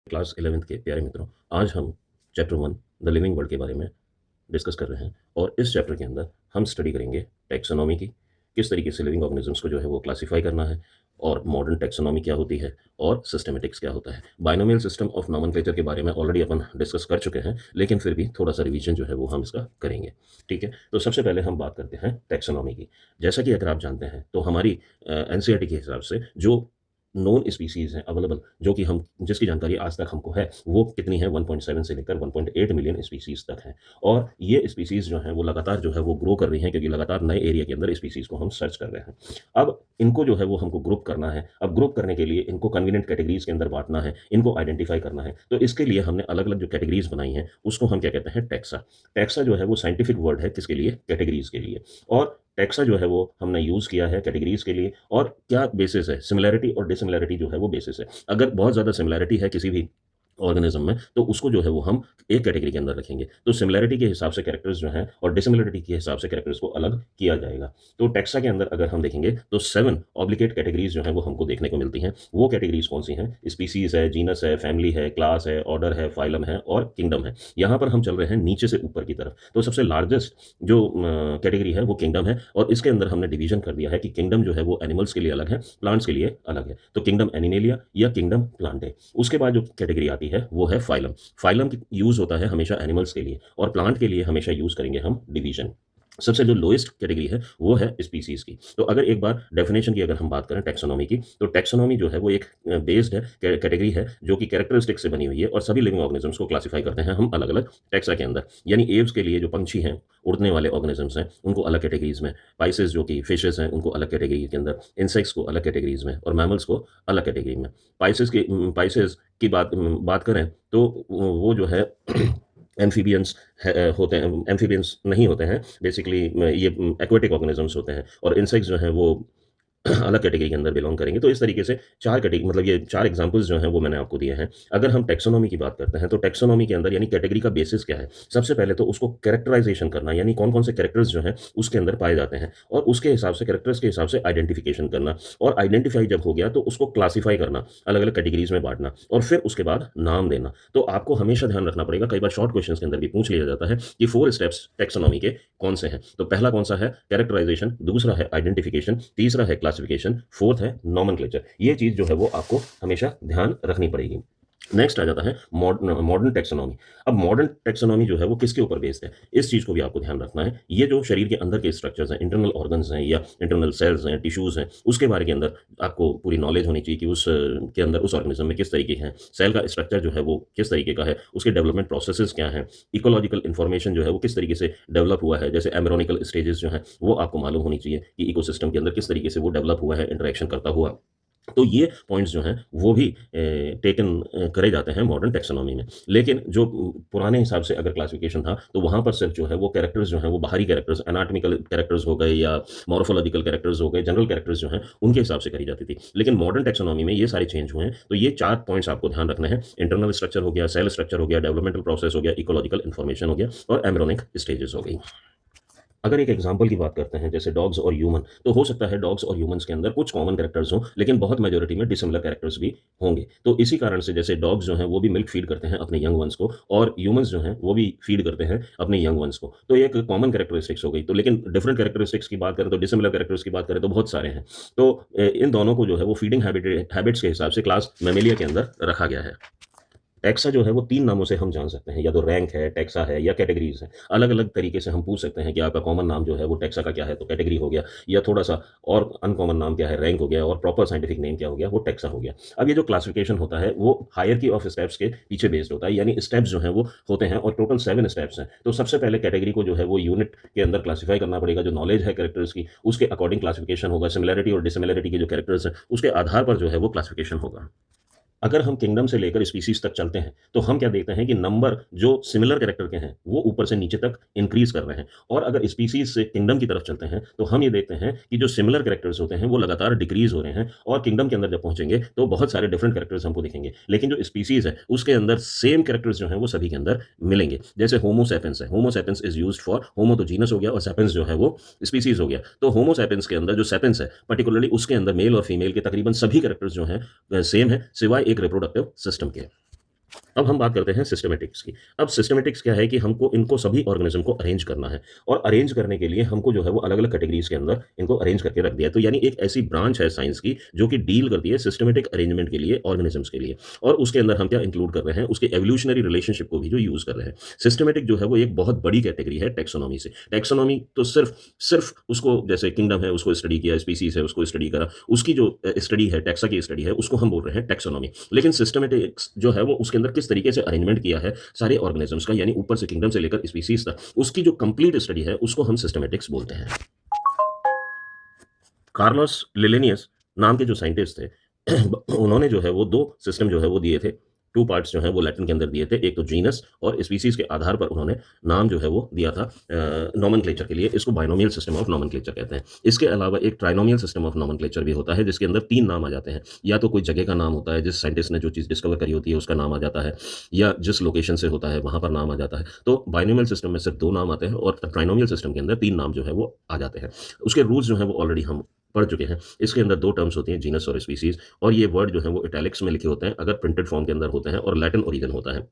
Class 11th के प्यारे मित्रों, आज हम चैप्टर 1 द लिविंग वर्ल्ड के बारे में डिस्कस कर रहे हैं और इस चैप्टर के अंदर हम स्टडी करेंगे टैक्सोनॉमी की, किस तरीके से लिविंग ऑर्गेनिजम्स को जो है वो क्लासिफाई करना है और मॉडर्न टैक्सोनॉमी क्या होती है और सिस्टमेटिक्स क्या होता है। बाइनोमियल सिस्टम ऑफ नोमेनक्लेचर के बारे में ऑलरेडी अपन डिस्कस कर चुके हैं, लेकिन फिर भी थोड़ा सा रिवीजन जो है वो हम इसका करेंगे। ठीक है, तो सबसे पहले हम बात करते हैं टैक्सोनॉमी की। जैसा कि अगर आप जानते हैं तो हमारी एनसीईआरटी के हिसाब से जो नोन स्पीसीज़ हैं अवेलेबल, जो कि हम जिसकी जानकारी आज तक हमको है, वो कितनी है 1.7 से लेकर 1.8 मिलियन स्पीसीज़ तक हैं। और ये स्पीसीज़ जो हैं वो लगातार जो है वो ग्रो कर रही हैं, क्योंकि लगातार नए एरिया के अंदर स्पीसीज़ को हम सर्च कर रहे हैं। अब इनको जो है वो हमको ग्रुप करना है। अब ग्रुप करने के लिए इनको कन्वीनिएंट कैटेगरीज़ के अंदर बाँटना है, इनको आइडेंटिफ़ाई करना है। तो इसके लिए हमने अलग-अलग जो कैटेगरीज़ बनाई हैं, उसको हम क्या कहते हैं, टैक्सा। टैक्सा जो है वो साइंटिफिक वर्ड है किसके लिए? कैटेगरीज़ के लिए। और टैक्सा जो है वो हमने यूज़ किया है कैटेगरीज़ के लिए। और क्या बेसिस है? सिमिलैरिटी और डिसिमिलैरिटी जो है वो बेसिस है। अगर बहुत ज़्यादा सिमिलैरिटी है किसी भी ऑर्गेनिज्म में, तो उसको जो है वो हम एक कैटेगरी के अंदर रखेंगे। तो सिमिलैरिटी के हिसाब से कैरेक्टर्स जो हैं और डिसिमिलैरिटी के हिसाब से कैरेक्टर्स को अलग किया जाएगा। तो टैक्सा के अंदर अगर हम देखेंगे तो 7 ऑब्लिगेट कैटेगरीज़ जो हैं वो हमको देखने को मिलती हैं। वो कैटेगरीज़ कौन-सी हैं? स्पीशीज़ है, जीनस है, फैमिली है, क्लास है, ऑर्डर है, फाइलम है और किंगडम है। यहाँ पर हम चल रहे हैं नीचे से ऊपर की तरफ। तो सबसे लार्जेस्ट जो कैटेगरी है वो किंगडम है और इसके अंदर हमने डिवीज़न कर दिया है कि किंगडम जो है वो एनिमल्स के लिए अलग है, प्लांट्स के लिए अलग है। तो किंगडम एनिमेलिया या किंगडम प्लांटे। उसके बाद जो कैटेगरी आती है वो है फाइलम। फाइलम यूज़ होता है हमेशा एनिमल्स के लिए और प्लांट के लिए हमेशा यूज़ करेंगे हम डिवीज़न। सबसे जो लोएस्ट कैटेगरी है वो है स्पीसीज़ की। तो अगर एक बार डेफिनेशन की अगर हम बात करें टैक्सोनॉमी की, तो टैक्सोनॉमी जो है वो एक बेस्ड है, कैटेगरी है जो कि कैरेक्टरिस्टिक से बनी हुई है और सभी लिविंग ऑर्गेनिजम्स को क्लासिफाई करते हैं हम अलग-अलग टैक्सा के अंदर। यानी एव्स के लिए जो पंछी हैं, उड़ने वाले ऑर्गेनिजम्स हैं, उनको अलग कैटेगरीज़ में, पाइसेस जो कि फिशेज़ हैं, उनको अलग कैटेगरी के अंदर, इंसेक्ट्स को अलग कैटेगरीज़ में और मैमल्स को अलग कैटेगरी में। पाइसेस की बात करें तो वो जो है एम्फीबियंस होते हैं, एम्फीबियंस नहीं होते हैं, बेसिकली ये एक्वेटिक ऑर्गेनिजम्स होते हैं और इंसेक्ट्स जो हैं वो अलग कैटेगरी के अंदर बिलोंग करेंगे। तो इस तरीके से 4 कैटेगरी, मतलब ये 4 एग्जांपल्स जो हैं वो मैंने आपको दिए हैं। अगर हम टैक्सोनॉमी की बात करते हैं तो टैक्सोनॉमी के अंदर यानी कैटेगरी का बेसिस क्या है? सबसे पहले तो उसको कैरेक्टराइजेशन करना, यानी कौन-कौन से कैरेक्टर्स जो हैं उसके अंदर पाए जाते हैं और उसके हिसाब से कैरेक्टर्स के हिसाब से आइडेंटिफिकेशन करना और आइडेंटिफाई जब हो गया तो उसको क्लासिफाई करना, अलग-अलग कैटेगरीज़ में बाँटना और फिर उसके बाद नाम देना। तो आपको हमेशा ध्यान रखना पड़ेगा, कई बार शॉर्ट क्वेश्चंस के अंदर भी पूछ लिया जाता है कि 4 स्टेप्स टैक्सोनॉमी के कौन से हैं? तो पहला कौन-सा है? कैरेक्टराइजेशन, दूसरा है आइडेंटिफिकेशन, तीसरा है क्लासिफिकेशन, फोर्थ है नोमेनक्लेचर। ये चीज़ जो है वो आपको हमेशा ध्यान रखनी पड़ेगी। नेक्स्ट आ जाता है मॉडर्न टैक्सोनॉमी। अब मॉडर्न टैक्सोनॉमी जो है वो किसके ऊपर बेस्ड है? इस चीज़ को भी आपको ध्यान रखना है। ये जो शरीर के अंदर के स्ट्रक्चर्स हैं, इंटरनल ऑर्गन्स हैं या इंटरनल सेल्स हैं, टिश्यूज़ हैं, उसके बारे के अंदर आपको पूरी नॉलेज होनी चाहिए कि उस के अंदर उस ऑर्गेनिज्म में किस तरीके हैं, सेल का स्ट्रक्चर जो है वो किस तरीके का है, उसके डेवलपमेंट प्रोसेसेस क्या हैं, इकोलॉजिकल इन्फॉर्मेशन जो है वो किस तरीके से डेवलप हुआ है, जैसे एम्ब्रियोनिकल स्टेजेस जो हैं वो आपको मालूम होनी चाहिए कि इकोसिस्टम के अंदर किस तरीके से वो डेवलप हुआ है, इंटरेक्शन करता हुआ। तो ये पॉइंट्स जो हैं वो भी टेकन करे जाते हैं मॉडर्न टैक्सोनॉमी में। लेकिन जो पुराने हिसाब से अगर क्लासिफिकेशन था तो वहाँ पर सिर्फ जो है वो कैरेक्टर्स जो हैं वो बाहरी कैरेक्टर्स, एनाटॉमिकल कैरेक्टर्स हो गए या मॉर्फोलॉजिकल कैरेक्टर्स हो गए, जनरल कैरेक्टर्स जो हैं उनके हिसाब से करी जाती थी। लेकिन मॉडर्न टैक्सोनॉमी में ये सारे चेंज हुए हैं। तो ये 4 पॉइंट्स आपको ध्यान रखने हैं। इंटरनल स्ट्रक्चर हो गया, सेल स्ट्रक्चर हो गया, डेवलपमेंटल प्रोसेस हो गया, इकोलॉजिकल इन्फॉर्मेशन हो गया और एम्ब्रियोनिक स्टेजेस हो गई। अगर एक एग्जांपल की बात करते हैं जैसे डॉग्स और ह्यूमन, तो हो सकता है डॉग्स और ह्यूमन्स के अंदर कुछ कॉमन कैरेक्टर्स हों, लेकिन बहुत मेजॉरिटी में डिसिमिलर कैरेक्टर्स भी होंगे। तो इसी कारण से जैसे डॉग्स जो हैं वो भी मिल्क फीड करते हैं अपने यंग वंस को और ह्यूमन्स जो हैं वो भी फीड करते हैं अपने यंग वंस को। तो ये एक कॉमन कैरेक्टरिस्टिक्स हो गई। तो लेकिन डिफरेंट कैरेक्टरिस्टिक्स की बात करें तो डिसिमिलर कैरेक्टर्स की बात करें तो बहुत सारे हैं। तो इन दोनों को जो है वो फीडिंग हैबिट्स के हिसाब से क्लास मैमेलिया के अंदर रखा गया है। टैक्सा जो है वो 3 नामों से हम जान सकते हैं, या तो रैंक है, टैक्सा है या कैटेगरीज़ है। अलग-अलग तरीके से हम पूछ सकते हैं कि आपका कॉमन नाम जो है वो टैक्सा का क्या है, तो कैटेगरी हो गया, या थोड़ा-सा और अनकॉमन नाम क्या है, रैंक हो गया और प्रॉपर साइंटिफिक नेम क्या हो गया, वो टैक्सा हो गया। अब ये जो क्लासिफिकेशन होता है वो हायरार्की ऑफ स्टेप्स के पीछे बेस्ड होता है, यानी स्टेप्स जो हैं वो होते हैं और टोटल 7 स्टेप्स हैं। तो सबसे पहले कैटेगरी को जो है वो यूनिट के अंदर क्लासिफाई करना पड़ेगा, जो नॉलेज है कैरेक्टर्स की, उसके अकॉर्डिंग क्लासिफिकेशन होगा। सिमिलैरिटी और डिसिमिलैरिटी के जो कैरेक्टर्स हैं, उसके आधार पर जो है वो क्लासिफिकेशन होगा। अगर हम किंगडम से लेकर स्पीसीज तक चलते हैं, तो हम क्या देखते हैं कि नंबर जो सिमिलर कैरेक्टर के हैं, वो ऊपर से नीचे तक इंक्रीज़ कर रहे हैं और अगर स्पीसीज से किंगडम की तरफ चलते हैं, तो हम ये देखते हैं कि जो सिमिलर कैरेक्टर्स होते हैं, वो लगातार डिक्रीज़ हो रहे हैं और किंगडम के अंदर जब पहुँचेंगे, तो बहुत सारे डिफरेंट कैरेक्टर्स हमको दिखेंगे। लेकिन जो स्पीसीज है, उसके अंदर सेम कैरेक्टर्स जो हैं, वो सभी के अंदर मिलेंगे। जैसे होमो सैपियंस है, Homo sapiens is used for होमो तो जीनस हो गया और सैपियंस जो है वो स्पीसीज हो गया। तो होमो सैपियंस के अंदर जो सैपियंस है, पर्टिकुलरली उसके अंदर मेल और फीमेल के तकरीबन सभी कैरेक्टर्स जो हैं सेम है, सिवाय एक रिप्रोडक्टिव सिस्टम के। अब हम बात करते हैं सिस्टमैटिक्स की। अब सिस्टमैटिक्स क्या है कि हमको इनको सभी ऑर्गेनिज़्म को अरेंज करना है और अरेंज करने के लिए हमको जो है वो अलग-अलग कैटेगरीज़ के अंदर इनको अरेंज करके रख दिया है। तो यानी एक ऐसी ब्रांच है साइंस की जो कि डील करती है सिस्टमैटिक अरेंजमेंट के लिए ऑर्गेनिज़म्स के लिए और उसके अंदर हम क्या इंक्लूड कर रहे हैं, उसके एवोल्यूशनरी रिलेशनशिप को भी जो यूज़ कर रहे हैं। सिस्टमैटिक जो है वो एक बहुत बड़ी कैटेगरी है टैक्सोनॉमी से। टैक्सोनॉमी तो सिर्फ़ सिर्फ़ उसको जैसे किंगडम है उसको स्टडी किया, स्पीशीज़ है उसको स्टडी करा, उसकी जो स्टडी है, टैक्सा की स्टडी है उसको हम बोल रहे हैं टैक्सोनॉमी। लेकिन सिस्टमैटिक्स जो है वो उसके अंदर किस तरीके से अरेंजमेंट किया है सारे ऑर्गेनिजम्स का यानी ऊपर से किंगडम से लेकर स्पीसीज तक उसकी जो कंप्लीट स्टडी है उसको हम सिस्टमैटिक्स बोलते हैं। कार्लोस लिलेनियस नाम के जो साइंटिस्ट थे उन्होंने जो है वो 2 सिस्टम जो है वो दिए थे। 2 पार्ट्स जो हैं वो लैटिन के अंदर दिए थे। एक तो जीनस और स्पीशीज़ के आधार पर उन्होंने नाम जो है वो दिया था नोमेनक्लेचर के लिए। इसको बायनोमियल सिस्टम ऑफ नोमेनक्लेचर कहते हैं। इसके अलावा एक ट्राइनोमियल सिस्टम ऑफ नोमेनक्लेचर भी होता है जिसके अंदर 3 नाम आ जाते हैं। या तो कोई जगह का नाम होता है जिस साइंटिस्ट ने जो चीज़ डिस्कवर करी होती है उसका नाम आ जाता है या जिस लोकेशन से होता है वहाँ पर नाम आ जाता है। तो बायनोमियल सिस्टम में सिर्फ 2 नाम आते हैं और ट्राइनोमियल सिस्टम के अंदर 3 नाम जो है वो आ जाते हैं। उसके रूल्स जो हैं वो ऑलरेडी हम पढ़ चुके हैं। इसके अंदर 2 टर्म्स होती हैं जीनस और स्पीशीज़ और ये वर्ड जो है वो इटैलिक्स में लिखे होते हैं अगर प्रिंटेड फॉर्म के अंदर होते हैं और लैटिन ओरिजिन होता है।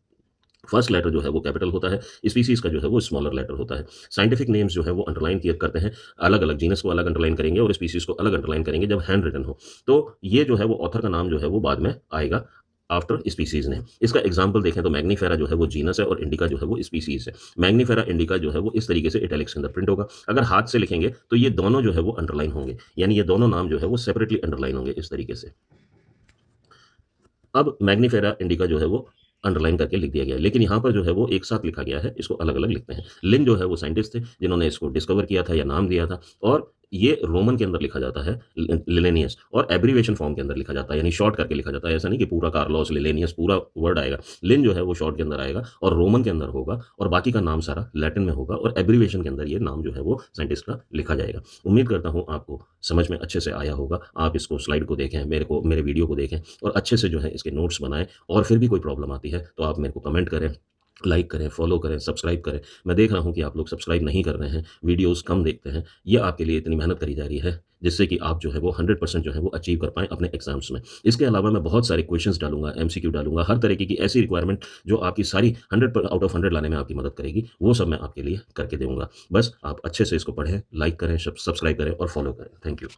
फर्स्ट लेटर जो है वो कैपिटल होता है, स्पीशीज़ का जो है वो स्मॉलर लेटर होता है। साइंटिफिक नेम्स जो है वो अंडरलाइन किया करते हैं, अलग-अलग जीनस को अलग अंडरलाइन करेंगे और स्पीशीज़ को अलग अंडरलाइन करेंगे जब हैंड रिटन हो। तो ये जो है वो ऑथर का नाम जो है वो बाद में आएगा आफ्टर स्पीशीज़ नेम। इसका एग्जांपल देखें तो मैग्नीफेरा जो है वो जीनस है और इंडिका जो है वो स्पीशीज़ है। मैग्नीफेरा, इंडिका जो है वो इस तरीके से इटैलिक्स के अंदर प्रिंट होगा। अगर हाथ से लिखेंगे तो ये दोनों जो है वो अंडरलाइन होंगे, यानी ये दोनों नाम जो है वो सेपरेटली अंडरलाइन होंगे इस तरीके से। अब मैग्नीफेरा इंडिका जो है वो अंडरलाइन करके लिख दिया गया है, लेकिन यहाँ पर जो है वो एक साथ लिखा गया है, इसको अलग-अलग लिखते हैं। लिन जो है वो साइंटिस्ट थे जिन्होंने इसको डिस्कवर किया था या नाम दिया था और ये रोमन के अंदर लिखा जाता है लिलेनियस और एब्रिविएशन फॉर्म के अंदर लिखा जाता है, यानी शॉर्ट करके लिखा जाता है। ऐसा नहीं कि पूरा कार्लोस लिलेनियस पूरा वर्ड आएगा। लिन जो है वो शॉर्ट के अंदर आएगा और रोमन के अंदर होगा और बाकी का नाम सारा लैटिन में होगा और एब्रिविएशन के अंदर ये नाम जो है वो साइंटिस्ट का लिखा जाएगा। उम्मीद करता हूँ आपको समझ में अच्छे से आया होगा। आप इसको स्लाइड को देखें, मेरे वीडियो को देखें और अच्छे से जो है इसके नोट्स बनाएँ और फिर भी कोई प्रॉब्लम आती है तो आप मेरे को कमेंट करें, लाइक करें, फॉलो करें, सब्सक्राइब करें। मैं देख रहा हूँ कि आप लोग सब्सक्राइब नहीं कर रहे हैं, वीडियोज़ कम देखते हैं। ये आपके लिए इतनी मेहनत करी जा रही है, जिससे कि आप जो है वो 100% जो है वो अचीव कर पाएँ अपने एग्ज़ाम्स में। इसके अलावा मैं बहुत सारे क्वेश्चंस डालूँगा, एमसीक्यू डालूँगा, हर तरीके की ऐसी रिक्वायरमेंट जो आपकी सारी 100 प आउट ऑफ 100 लाने में आपकी मदद करेगी, वो सब मैं आपके लिए करके दूँगा। बस आप अच्छे से इसको पढ़ें, लाइक करें, सब्सक्राइब करें और फॉलो करें। Thank you.